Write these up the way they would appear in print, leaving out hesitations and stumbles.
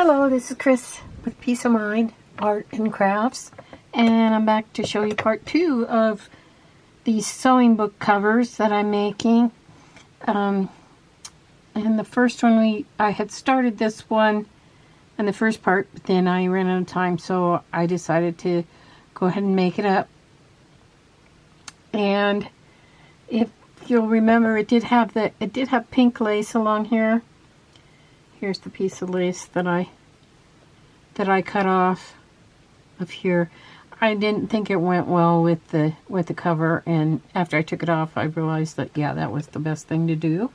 Hello, this is Chris with Peace of Mind Art and Crafts, and I'm back to show you part 2 of these sewing book covers that I'm making. And the first one, I had started this one in the first part, but then I ran out of time, so I decided to go ahead and make it up. And if you'll remember, it did have pink lace along here. Here's the piece of lace that I cut off of here. I didn't think it went well with the cover, and after I took it off, I realized that yeah, that was the best thing to do.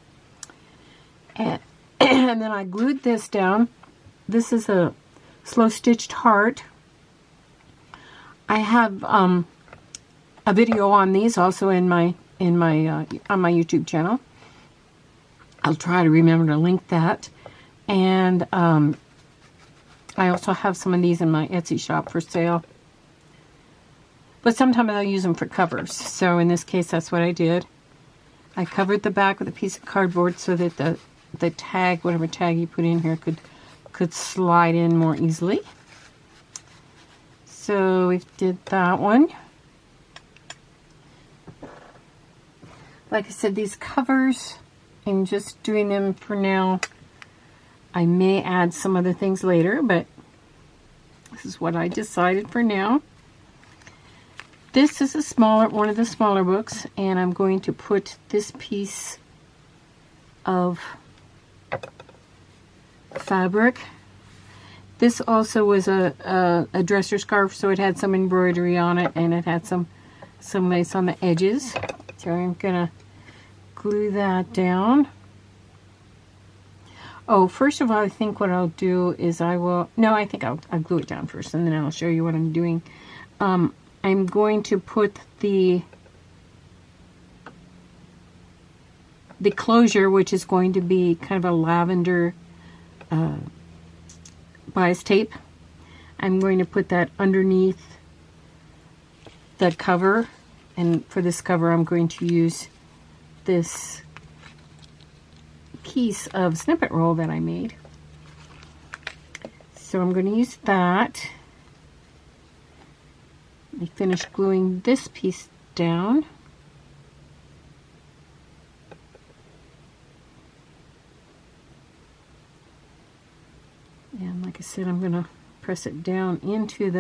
And then I glued this down. This is a slow stitched heart. I have a video on these also on my YouTube channel. I'll try to remember to link that. And I also have some of these in my Etsy shop for sale. But sometimes I'll use them for covers. So in this case, that's what I did. I covered the back with a piece of cardboard so that the tag, whatever tag you put in here, could slide in more easily. So we did that one. Like I said, these covers, I'm just doing them for now. I may add some other things later, but this is what I decided for now. This is one of the smaller books, and I'm going to put this piece of fabric. This also was a dresser scarf, so it had some embroidery on it, and it had some lace on the edges. So I'm gonna glue that down. Oh, first of all, I think what I'll do is I think I'll glue it down first, and then I'll show you what I'm doing. I'm going to put the closure, which is going to be kind of a lavender bias tape. I'm going to put that underneath the cover, and for this cover I'm going to use this piece of snippet roll that I made. So I'm going to use that. I finished gluing this piece down. And like I said, I'm going to press it down into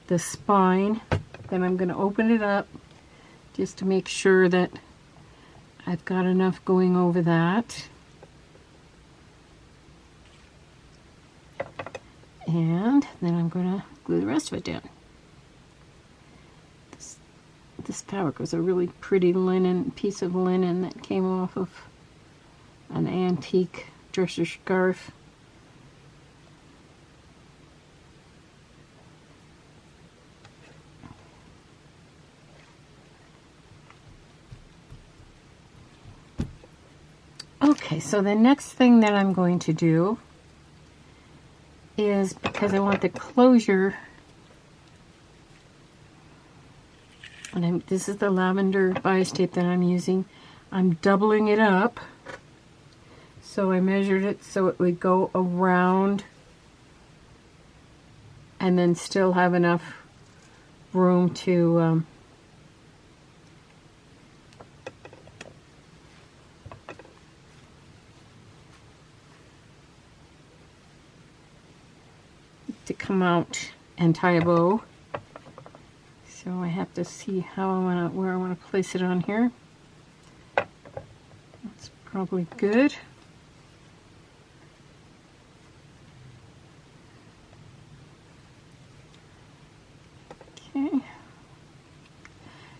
the spine. Then I'm going to open it up just to make sure that I've got enough going over that. And then I'm going to glue the rest of it down. This fabric was a really pretty piece of linen that came off of an antique dresser scarf. Okay, so the next thing that I'm going to do is, because I want the closure, and this is the lavender bias tape that I'm using, I'm doubling it up. So I measured it so it would go around and then still have enough room to come out and tie a bow. So I have to see where I want to place it on here. That's probably good. Okay.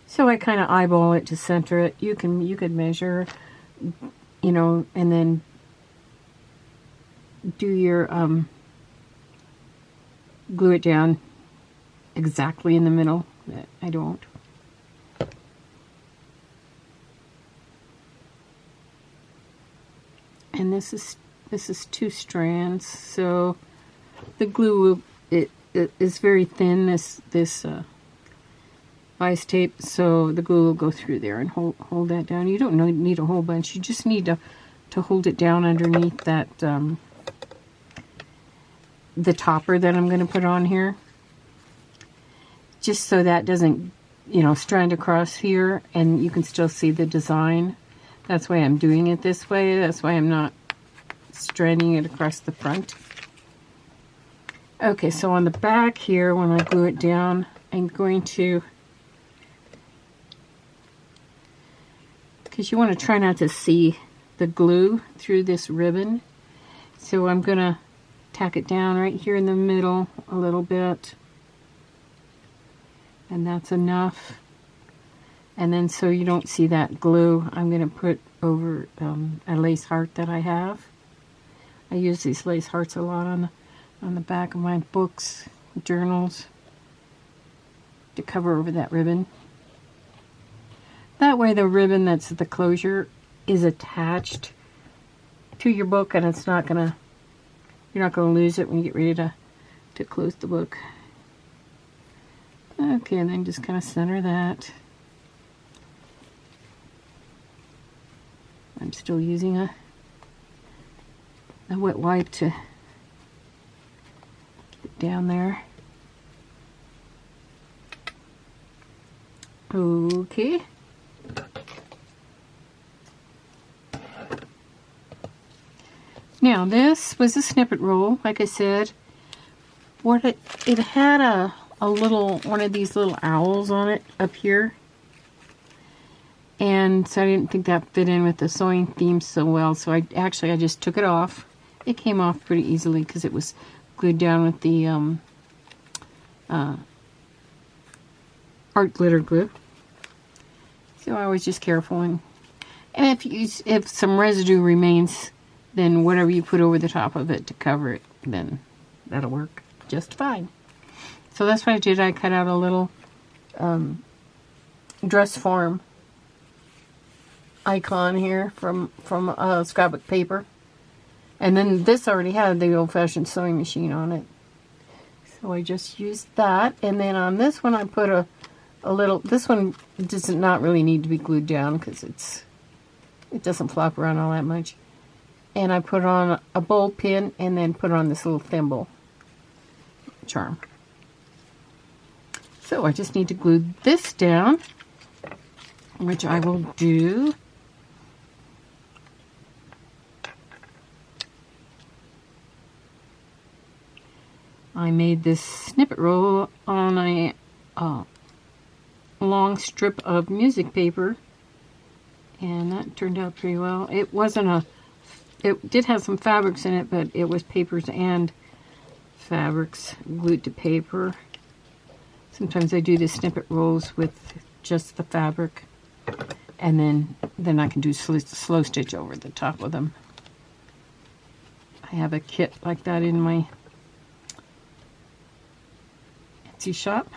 So I kind of eyeball it to center it. You could measure, you know, and then do your glue it down exactly in the middle, but I don't. And this is 2 strands, so the glue it is very thin, this bias tape, so the glue will go through there and hold that down. You don't need a whole bunch, you just need to hold it down underneath that the topper that I'm going to put on here, just so that doesn't, you know, strand across here and you can still see the design. That's why I'm doing it this way. That's why I'm not stranding it across the front. Okay, so on the back here, when I glue it down, I'm going to, because you want to try not to see the glue through this ribbon. So I'm going to tack it down right here in the middle a little bit. And that's enough. And then so you don't see that glue, I'm going to put over a lace heart that I have. I use these lace hearts a lot on the back of my books, journals, to cover over that ribbon. That way the ribbon that's the closure is attached to your book, and it's not gonna, you're not gonna lose it when you get ready to close the book. Okay, and then just kind of center that. I'm still using a wet wipe to get it down there. Okay. Now this was a snippet roll, like I said. What it had a little, one of these little owls on it up here. And so I didn't think that fit in with the sewing theme so well, so I just took it off. It came off pretty easily because it was glued down with the art glitter glue. So I was just careful, and if some residue remains, then whatever you put over the top of it to cover it, then that'll work just fine. So that's what I did. I cut out a little dress form icon here from scrapbook paper, and then this already had the old-fashioned sewing machine on it, so I just used that. And then on this one I put a little, this one does not really need to be glued down because it doesn't flop around all that much, and I put on a bowl pin and then put on this little thimble charm. So I just need to glue this down, which I will do. I made this snippet roll on a long strip of music paper, and that turned out pretty well. It wasn't it did have some fabrics in it, but it was papers and fabrics glued to paper. Sometimes I do the snippet rolls with just the fabric, and then I can do slow stitch over the top of them. I have a kit like that in my Etsy shop.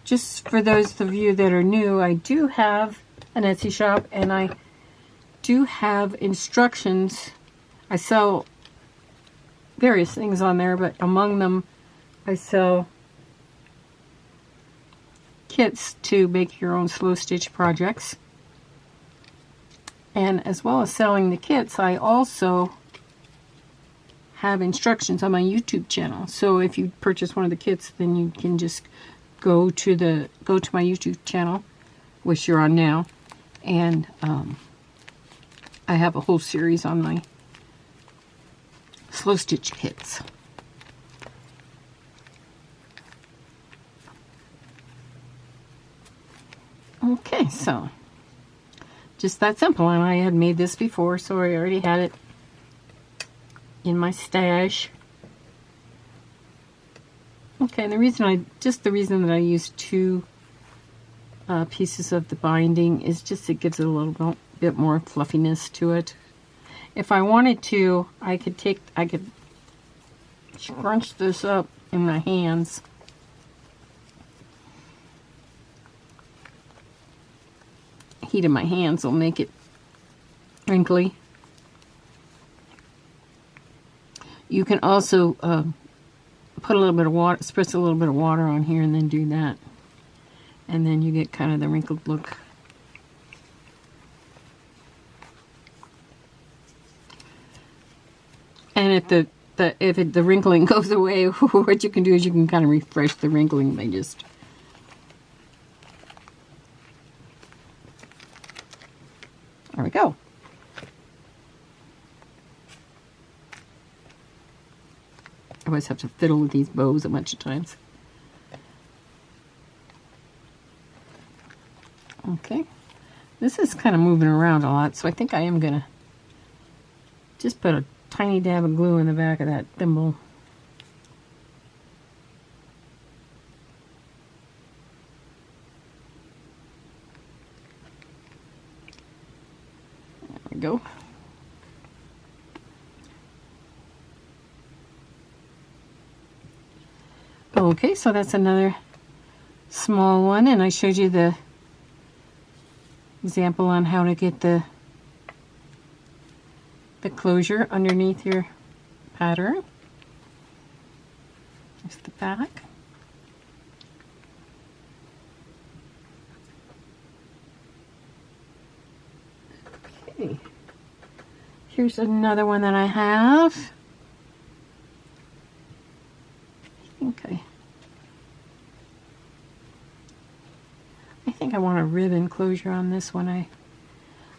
Just for those of you that are new, I do have an Etsy shop, and I do have instructions. I sell various things on there, but among them I sell kits to make your own slow stitch projects. And as well as selling the kits, I also have instructions on my YouTube channel. So if you purchase one of the kits, then you can just go to my YouTube channel, which you're on now, and I have a whole series on my slow stitch kits. Okay, so just that simple, and I had made this before, so I already had it in my stash. Okay, and the reason that I use two pieces of the binding is just it gives it a little bit more fluffiness to it. If I wanted to, I could scrunch this up in my hands. Heat of my hands will make it wrinkly. You can also put a little bit of water, spritz a little bit of water on here, and then do that, and then you get kind of the wrinkled look. And the wrinkling goes away, what you can do is you can kind of refresh the wrinkling by just there we go. I always have to fiddle with these bows a bunch of times. Okay, this is kind of moving around a lot, so I think I am gonna just put a tiny dab of glue in the back of that thimble. There we go. Okay, so that's another small one, and I showed you the example on how to get the closure underneath your pattern. There's the back. Okay, here's another one that I have. I think I want a ribbon closure on this one.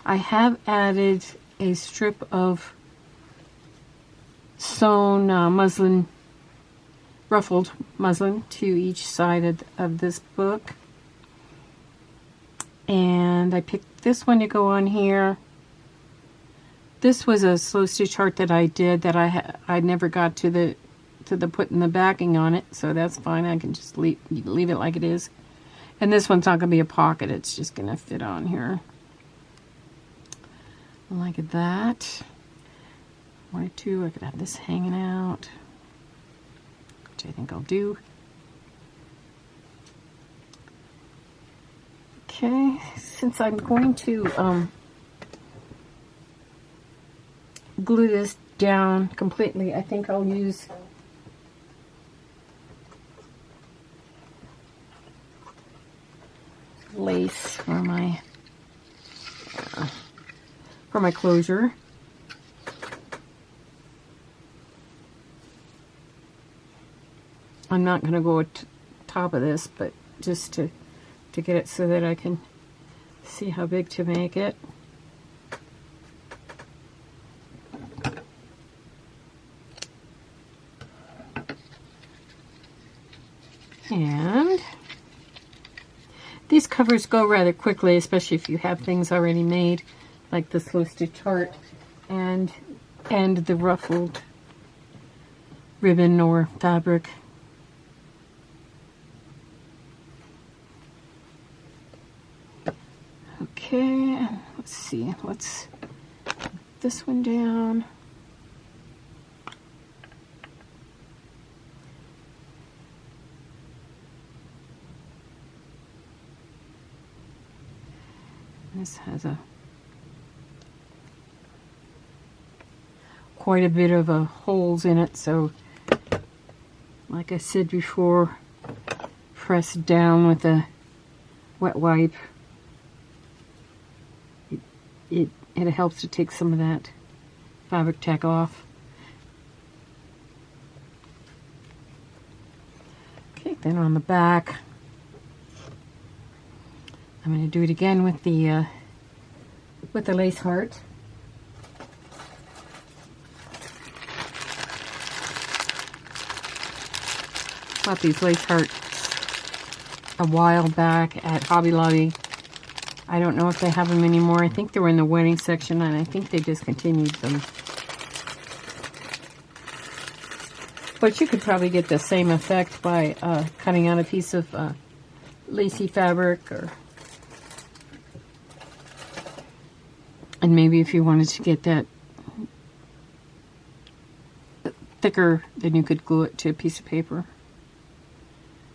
I have added a strip of sewn muslin, ruffled muslin to each side of this book. And I picked this one to go on here. This was a slow stitch heart that I did that I never got to the putting the backing on it, so that's fine. I can just leave it like it is. And this one's not going to be a pocket, it's just going to fit on here. Like that. One or two, I could have this hanging out, which I think I'll do. Okay, since I'm going to glue this down completely, I think I'll use lace for my closure. I'm not going to go at top of this, but just to get it so that I can see how big to make it. And these covers go rather quickly, especially if you have things already made, like the slow stitch heart and the ruffled ribbon or fabric. Okay, let's see, let's put this one down. This has quite a bit of holes in it, so like I said before, press down with a wet wipe. It helps to take some of that fabric tack off. Okay, then on the back, I'm going to do it again with the lace heart. Bought these lace hearts a while back at Hobby Lobby. I don't know if they have them anymore. I think they were in the wedding section, and I think they discontinued them. But you could probably get the same effect by cutting out a piece of lacy fabric, and maybe if you wanted to get that thicker, then you could glue it to a piece of paper.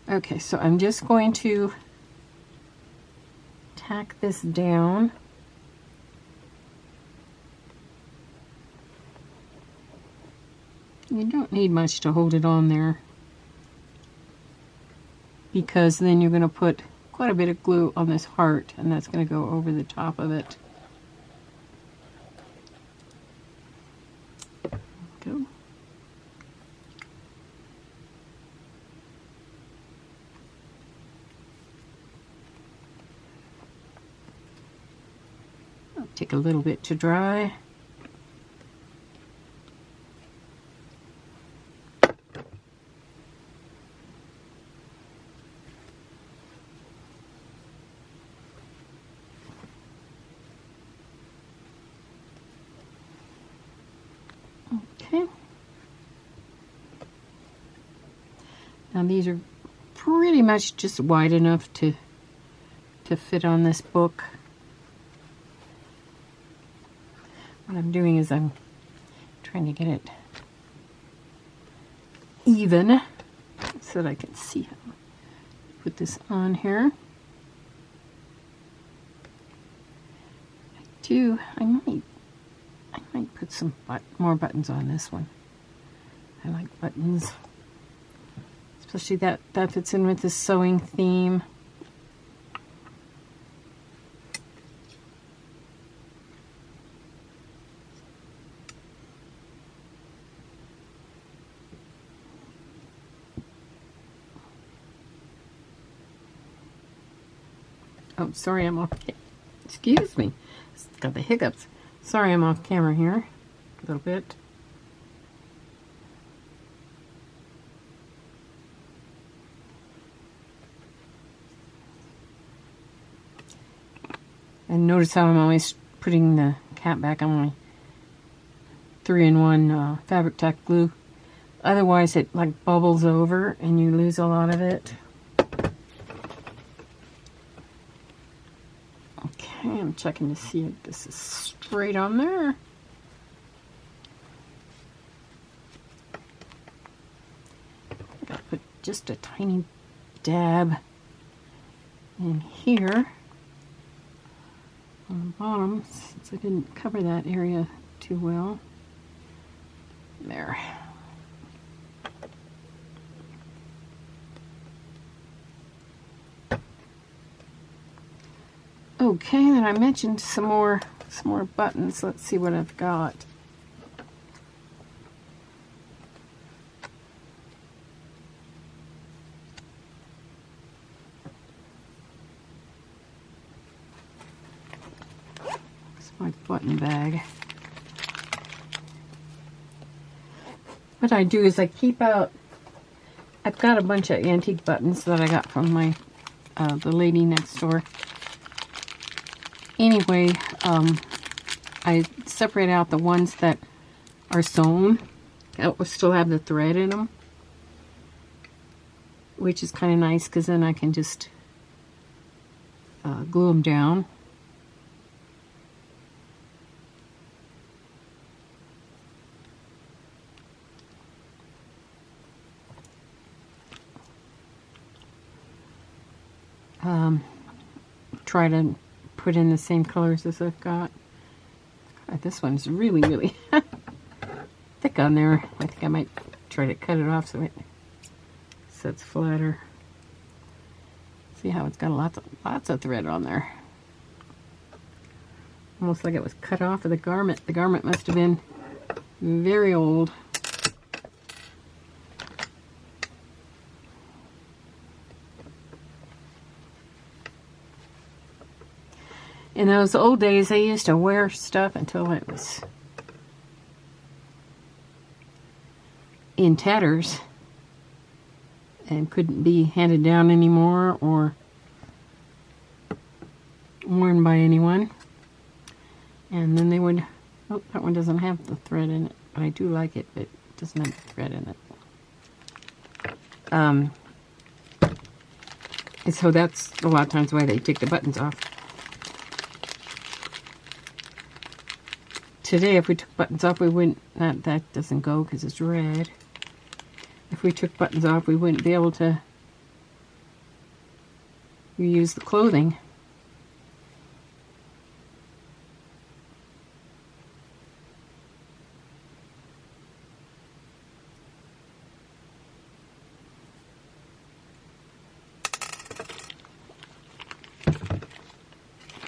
Okay, so I'm just going to tack this down. You don't need much to hold it on there, because then you're going to put quite a bit of glue on this heart, and that's going to go over the top of it. Go. Take a little bit to dry. Okay. Now these are pretty much just wide enough to fit on this book. What I'm doing is I'm trying to get it even so that I can see how to put this on here. I might put some more buttons on this one. I like buttons. Especially that fits in with this sewing theme. Oh, sorry, I'm off. Excuse me. Got the hiccups. Sorry, I'm off camera here a little bit. And notice how I'm always putting the cap back on my 3-in-1 fabric tack glue. Otherwise, it like bubbles over and you lose a lot of it. Okay, I'm checking to see if this is straight on there. I gotta put just a tiny dab in here on the bottom, since I didn't cover that area too well. There. Okay, then I mentioned some more buttons. Let's see what I've got. It's my button bag. What I do is I keep out, I've got a bunch of antique buttons that I got from my the lady next door. Anyway, I separate out the ones that are sewn, that will still have the thread in them, which is kind of nice because then I can just glue them down. Try to put in the same colors as I've got. God, this one's really, really thick on there. I think I might try to cut it off so it sets flatter. See how it's got lots of thread on there. Almost like it was cut off of the garment. The garment must have been very old. In those old days, I used to wear stuff until it was in tatters and couldn't be handed down anymore or worn by anyone. And then they would, oh, that one doesn't have the thread in it, but I do like it, but it doesn't have the thread in it. And so that's a lot of times why they take the buttons off. Today, if we took buttons off, we wouldn't, that doesn't go because it's red. If we took buttons off, we wouldn't be able to reuse the clothing.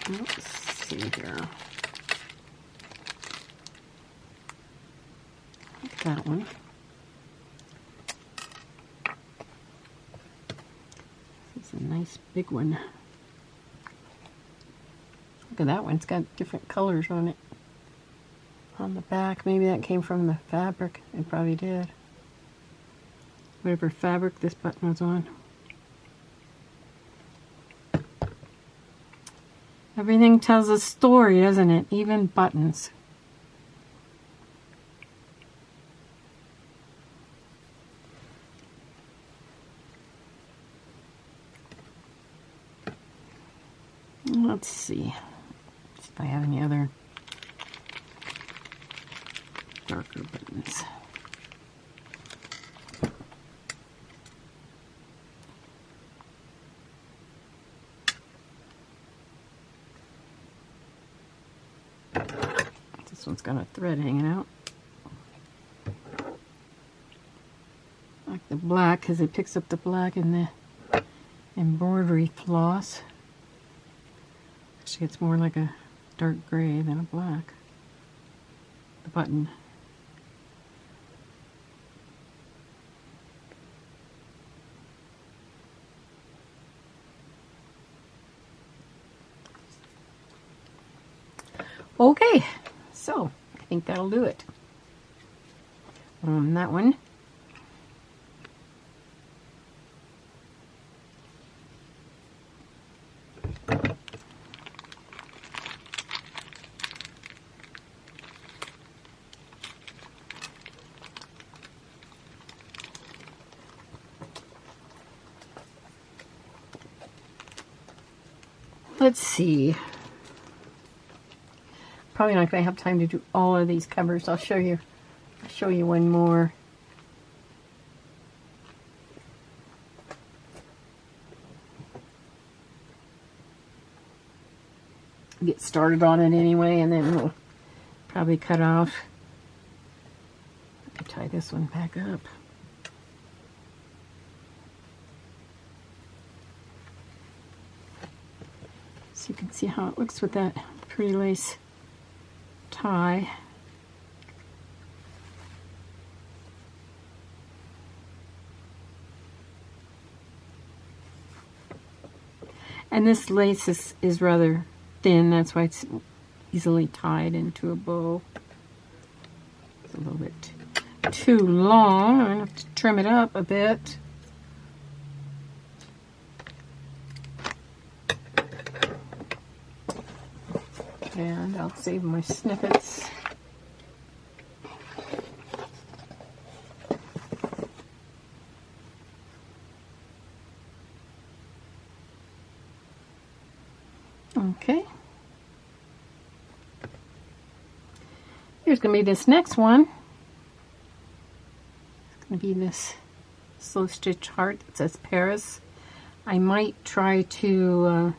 Let's see here. That one. This is a nice big one. Like at that one. It's got different colors on it. On the back, maybe that came from the fabric. It probably did. Whatever fabric this button was on. Everything tells a story, doesn't it? Even buttons. Let's see if I have any other darker buttons. This one's got a thread hanging out. I like the black because it picks up the black in the embroidery floss. Actually, it's more like a dark gray than a black. The button. Okay, so I think that'll do it on that one. Let's see. Probably not going to have time to do all of these covers. I'll show you one more. Get started on it anyway, and then we'll probably cut off. I'll tie this one back up. So you can see how it looks with that pretty lace tie. And this lace is rather thin, that's why it's easily tied into a bow. It's a little bit too long. I'm going to have to trim it up a bit. And I'll save my snippets. Okay. Here's going to be this next one. It's going to be this slow stitch heart that says Paris. I might try to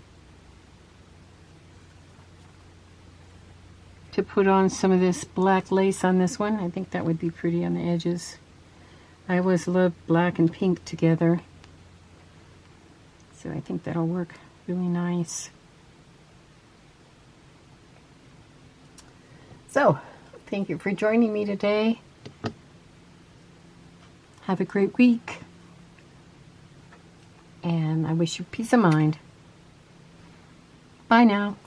put on some of this black lace on this one. I think that would be pretty on the edges. I always love black and pink together. So I think that'll work really nice. So, thank you for joining me today. Have a great week. And I wish you peace of mind. Bye now.